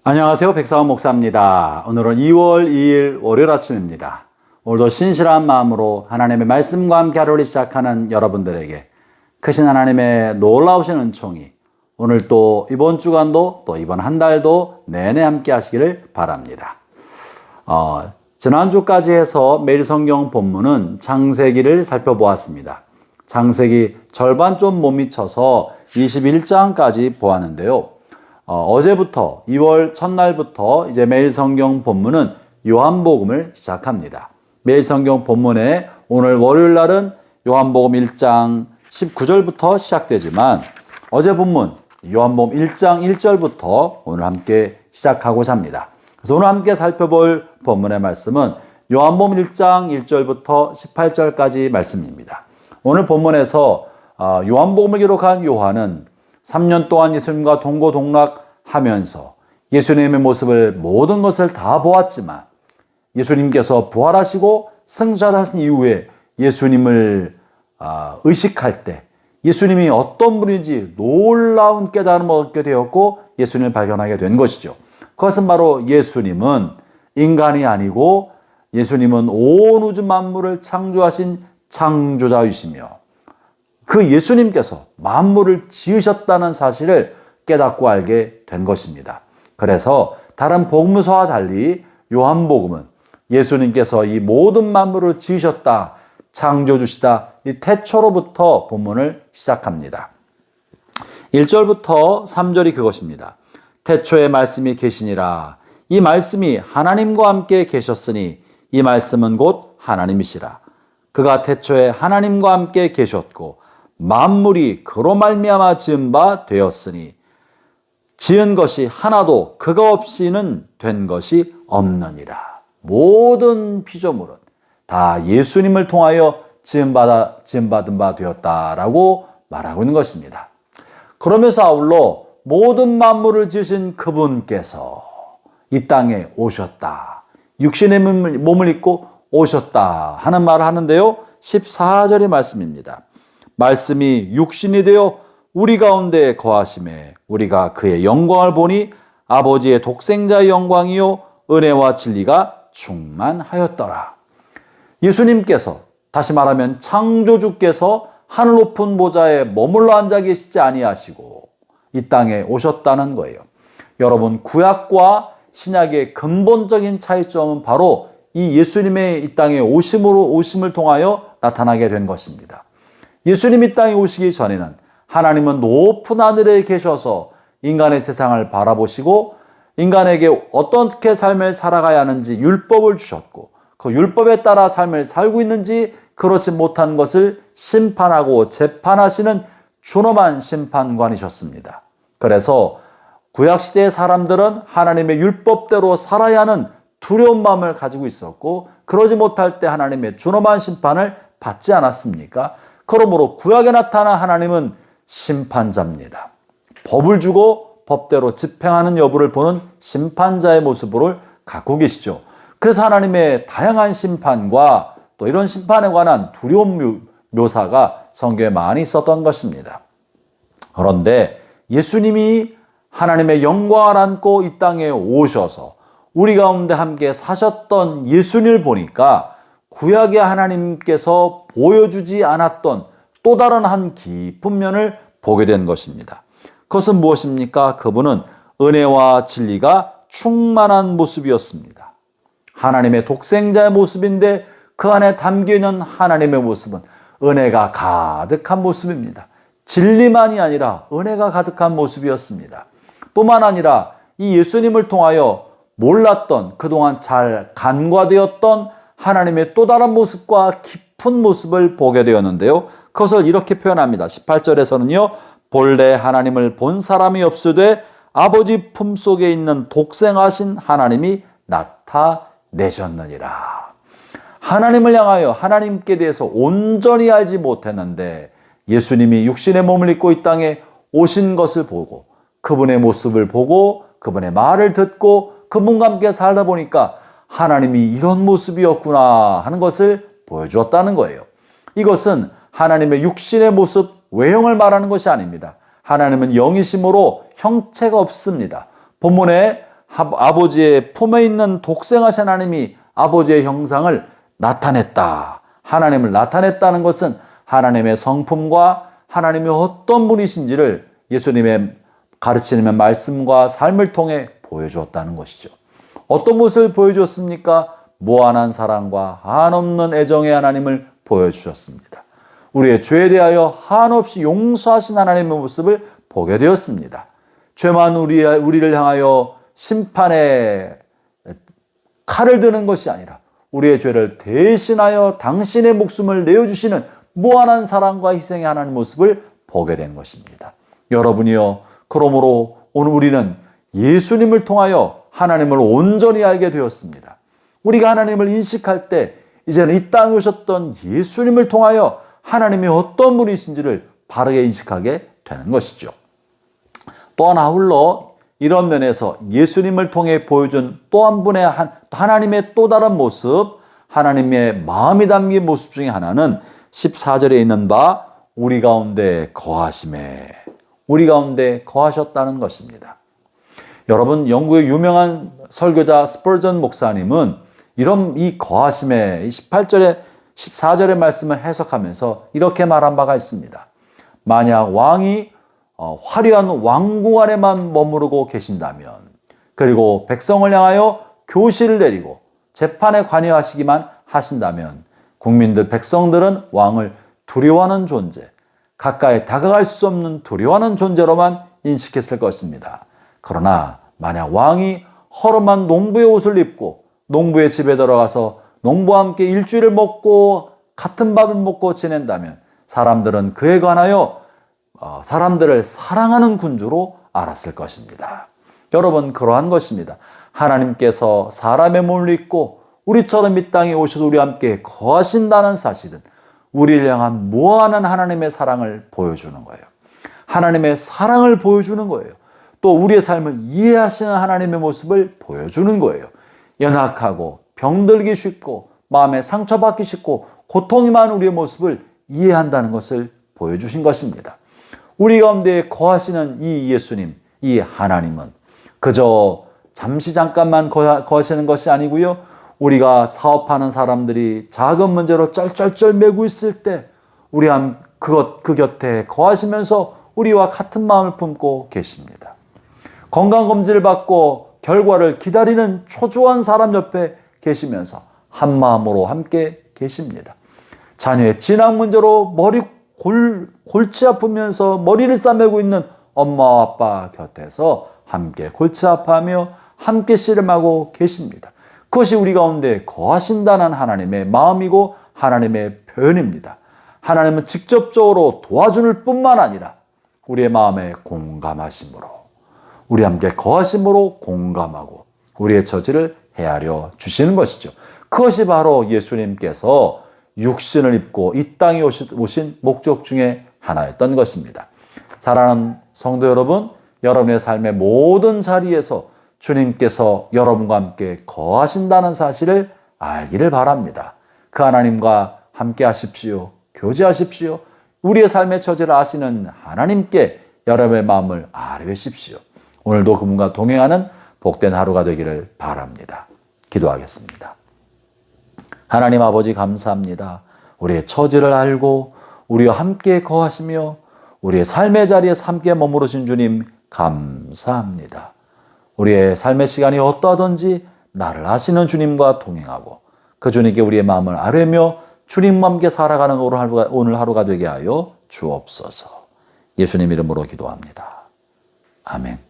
안녕하세요. 백사원 목사입니다. 오늘은 2월 2일 월요일 아침입니다. 오늘도 신실한 마음으로 하나님의 말씀과 함께 하루를 시작하는 여러분들에게 크신 하나님의 놀라우신 은총이 오늘 또 이번 주간도 또 이번 한 달도 내내 함께 하시기를 바랍니다. 지난주까지 해서 매일 성경 본문은 창세기를 살펴보았습니다. 창세기 절반 좀 못 미쳐서 21장까지 보았는데요. 어제부터 2월 첫날부터 이제 매일 성경 본문은 요한복음을 시작합니다. 매일 성경 본문에 오늘 월요일 날은 요한복음 1장 19절부터 시작되지만 어제 본문 요한복음 1장 1절부터 오늘 함께 시작하고자 합니다. 그래서 오늘 함께 살펴볼 본문의 말씀은 요한복음 1장 1절부터 18절까지 말씀입니다. 오늘 본문에서 요한복음을 기록한 요한은 3년 동안 예수님과 동고동락하면서 예수님의 모습을 모든 것을 다 보았지만 예수님께서 부활하시고 승천하신 이후에 예수님을 의식할 때 예수님이 어떤 분인지 놀라운 깨달음을 얻게 되었고 예수님을 발견하게 된 것이죠. 그것은 바로 예수님은 인간이 아니고 예수님은 온 우주 만물을 창조하신 창조자이시며 그 예수님께서 만물을 지으셨다는 사실을 깨닫고 알게 된 것입니다. 그래서 다른 복음서와 달리 요한복음은 예수님께서 이 모든 만물을 지으셨다, 창조주시다, 이 태초로부터 본문을 시작합니다. 1절부터 3절이 그것입니다. 태초에 말씀이 계시니라. 이 말씀이 하나님과 함께 계셨으니 이 말씀은 곧 하나님이시라. 그가 태초에 하나님과 함께 계셨고 만물이 그로 말미암아 지은 바 되었으니 지은 것이 하나도 그가 없이는 된 것이 없느니라. 모든 피조물은 다 예수님을 통하여 지음받은 바 되었다라고 말하고 있는 것입니다. 그러면서 아울러 모든 만물을 지으신 그분께서 이 땅에 오셨다. 육신의 몸을 입고 오셨다 하는 말을 하는데요. 14절의 말씀입니다. 말씀이 육신이 되어 우리 가운데 거하심에 우리가 그의 영광을 보니 아버지의 독생자의 영광이요 은혜와 진리가 충만하였더라. 예수님께서 다시 말하면 창조주께서 하늘 높은 보좌에 머물러 앉아 계시지 아니하시고 이 땅에 오셨다는 거예요. 여러분, 구약과 신약의 근본적인 차이점은 바로 이 예수님의 이 땅에 오심을 통하여 나타나게 된 것입니다. 예수님이 땅에 오시기 전에는 하나님은 높은 하늘에 계셔서 인간의 세상을 바라보시고 인간에게 어떻게 삶을 살아가야 하는지 율법을 주셨고 그 율법에 따라 삶을 살고 있는지 그렇지 못한 것을 심판하고 재판하시는 준엄한 심판관이셨습니다. 그래서 구약시대의 사람들은 하나님의 율법대로 살아야 하는 두려운 마음을 가지고 있었고 그러지 못할 때 하나님의 준엄한 심판을 받지 않았습니까? 그러므로 구약에 나타난 하나님은 심판자입니다. 법을 주고 법대로 집행하는 여부를 보는 심판자의 모습을 갖고 계시죠. 그래서 하나님의 다양한 심판과 또 이런 심판에 관한 두려움 묘사가 성경에 많이 있었던 것입니다. 그런데 예수님이 하나님의 영광을 안고 이 땅에 오셔서 우리 가운데 함께 사셨던 예수님을 보니까 구약의 하나님께서 보여주지 않았던 또 다른 한 깊은 면을 보게 된 것입니다. 그것은 무엇입니까? 그분은 은혜와 진리가 충만한 모습이었습니다. 하나님의 독생자의 모습인데 그 안에 담겨있는 하나님의 모습은 은혜가 가득한 모습입니다. 진리만이 아니라 은혜가 가득한 모습이었습니다. 뿐만 아니라 이 예수님을 통하여 몰랐던 그동안 잘 간과되었던 하나님의 또 다른 모습과 깊은 모습을 보게 되었는데요. 그것을 이렇게 표현합니다. 18절에서는요. 본래 하나님을 본 사람이 없으되 아버지 품속에 있는 독생하신 하나님이 나타내셨느니라. 하나님을 향하여 하나님께 대해서 온전히 알지 못했는데 예수님이 육신의 몸을 입고 이 땅에 오신 것을 보고 그분의 모습을 보고 그분의 말을 듣고 그분과 함께 살다 보니까 하나님이 이런 모습이었구나 하는 것을 보여주었다는 거예요. 이것은 하나님의 육신의 모습, 외형을 말하는 것이 아닙니다. 하나님은 영이심으로 형체가 없습니다. 본문에 아버지의 품에 있는 독생하신 하나님이 아버지의 형상을 나타냈다. 하나님을 나타냈다는 것은 하나님의 성품과 하나님이 어떤 분이신지를 예수님의 가르치는 말씀과 삶을 통해 보여주었다는 것이죠. 어떤 모습을 보여주었습니까? 무한한 사랑과 한없는 애정의 하나님을 보여주셨습니다. 우리의 죄에 대하여 한없이 용서하신 하나님의 모습을 보게 되었습니다. 죄만 우리를 향하여 심판의 칼을 드는 것이 아니라 우리의 죄를 대신하여 당신의 목숨을 내어주시는 무한한 사랑과 희생의 하나님의 모습을 보게 된 것입니다. 여러분이요, 그러므로 오늘 우리는 예수님을 통하여 하나님을 온전히 알게 되었습니다. 우리가 하나님을 인식할 때 이제는 이 땅에 오셨던 예수님을 통하여 하나님이 어떤 분이신지를 바르게 인식하게 되는 것이죠. 또한 아울러 이런 면에서 예수님을 통해 보여준 또 한 분의 하나님의 또 다른 모습, 하나님의 마음이 담긴 모습 중에 하나는 14절에 있는 바 우리 가운데 거하심에, 우리 가운데 거하셨다는 것입니다. 여러분, 영국의 유명한 설교자 스펄전 목사님은 이 거하심에 18절에 14절의 말씀을 해석하면서 이렇게 말한 바가 있습니다. 만약 왕이 화려한 왕궁 안에만 머무르고 계신다면, 그리고 백성을 향하여 교시를 내리고 재판에 관여하시기만 하신다면 국민들, 백성들은 왕을 두려워하는 존재, 가까이 다가갈 수 없는 두려워하는 존재로만 인식했을 것입니다. 그러나 만약 왕이 허름한 농부의 옷을 입고 농부의 집에 들어가서 농부와 함께 일주일을 먹고 같은 밥을 먹고 지낸다면 사람들은 그에 관하여 사람들을 사랑하는 군주로 알았을 것입니다. 여러분, 그러한 것입니다. 하나님께서 사람의 몸을 입고 우리처럼 이 땅에 오셔서 우리와 함께 거하신다는 사실은 우리를 향한 무한한 하나님의 사랑을 보여주는 거예요. 하나님의 사랑을 보여주는 거예요. 또 우리의 삶을 이해하시는 하나님의 모습을 보여주는 거예요. 연약하고 병들기 쉽고 마음에 상처받기 쉽고 고통이 많은 우리의 모습을 이해한다는 것을 보여주신 것입니다. 우리 가운데 거하시는 이 예수님, 이 하나님은 그저 잠시 잠깐만 거하시는 것이 아니고요, 우리가 사업하는 사람들이 작은 문제로 쩔쩔쩔 매고 있을 때 그 곁에 거하시면서 우리와 같은 마음을 품고 계십니다. 건강검진을 받고 결과를 기다리는 초조한 사람 옆에 계시면서 한 마음으로 함께 계십니다. 자녀의 진학 문제로 골치 아프면서 머리를 싸매고 있는 엄마와 아빠 곁에서 함께 골치 아파하며 함께 씨름하고 계십니다. 그것이 우리 가운데 거하신다는 하나님의 마음이고 하나님의 표현입니다. 하나님은 직접적으로 도와줄 뿐만 아니라 우리의 마음에 공감하심으로, 우리 함께 거하심으로 공감하고 우리의 처지를 헤아려 주시는 것이죠. 그것이 바로 예수님께서 육신을 입고 이 땅에 오신 목적 중에 하나였던 것입니다. 사랑하는 성도 여러분, 여러분의 삶의 모든 자리에서 주님께서 여러분과 함께 거하신다는 사실을 알기를 바랍니다. 그 하나님과 함께 하십시오. 교제하십시오. 우리의 삶의 처지를 아시는 하나님께 여러분의 마음을 아뢰십시오. 오늘도 그분과 동행하는 복된 하루가 되기를 바랍니다. 기도하겠습니다. 하나님 아버지, 감사합니다. 우리의 처지를 알고 우리와 함께 거하시며 우리의 삶의 자리에서 함께 머무르신 주님, 감사합니다. 우리의 삶의 시간이 어떠하든지 나를 아시는 주님과 동행하고 그 주님께 우리의 마음을 아뢰며 주님과 함께 살아가는 오늘 하루가 되게 하여 주옵소서. 예수님 이름으로 기도합니다. 아멘.